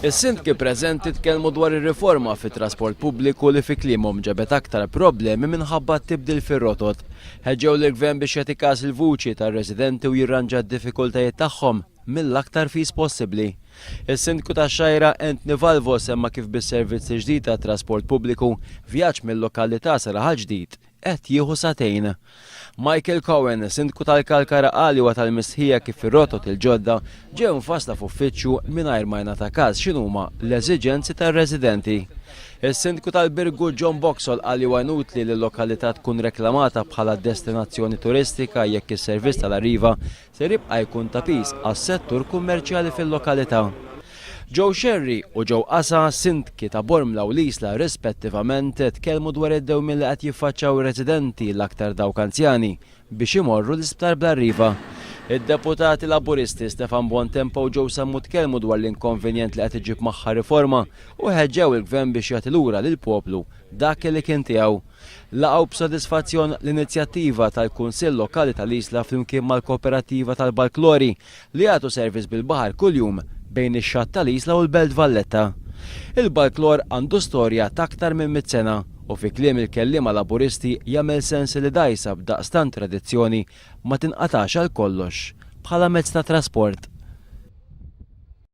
Is-sindki preżenti tkellmu dwar ir-riforma fit-trasport pubbliku li fi kliemuhom ġabet aktar problemi minħabba tibdil fir-rotot. Ħeġġew lill-gvern biex jagħti każ il-vuċi tar-residenti u jirranġa d-diffikultajiet tagħhom mill-aktar fis possibbli. Is-sindku tax-Xajra Anthony Valvo semma kif bis-servizzi ġdid tat-trasport pubbliku vjaġġ mill-lokalità Saraħa ġdid qed jieħu satejn. Michael Cohen, sindku tal-Kalkara qal huwa tal-mistħija kif ir-rotot il-ġodda ġew mfassla f'uffiċċju mingħajr ma jingħata każ x'inhuma l-eżiġenzi tar-residenti. Is-sindku tal-Birgu John Boxall qal huwa inutli li l-lokalità tkun reklamata bħala destinazzjoni turistika jekk is-servizz tal-Arriva ser jibqa' jkun ta' pis għas-settur kummerċjali fil-lokalità. Joe Sherry u Joe Asa, sindki ta' Bormla u Lisla rispettivament tkellmu dwar id-dewmien li qed jiffaċċjaw ir-residenti l-aktar dawk anzjani biex imorru l-isptar bl-Arriva. Id-deputati Laburisti Stefan Bontempo u Joe Sammu tkellmu dwar l-inkonvenjent li qed iġib magħha riforma u ħeġġew il-gvern biex jagħti lura lill-poplu dak li kien tiegħu. Laqgħu b'sodisfazzjon l-inizjattiva tal-Kunsill Lokali tal-Isla flimkien mal-Kooperattiva tal-Balklori li jagħtu servizz bil-baħar kuljum bejn ix-xatt tal-Isla u l-Belt Valletta. Il-Balklor għandu storja ta' aktar minn 100 sena u fi kliem il-kelliema Laburisti jagħmel sens li dajsa b'daqstant tradizzjoni ma tinqatax għal kollox bħala mezz ta' trasport.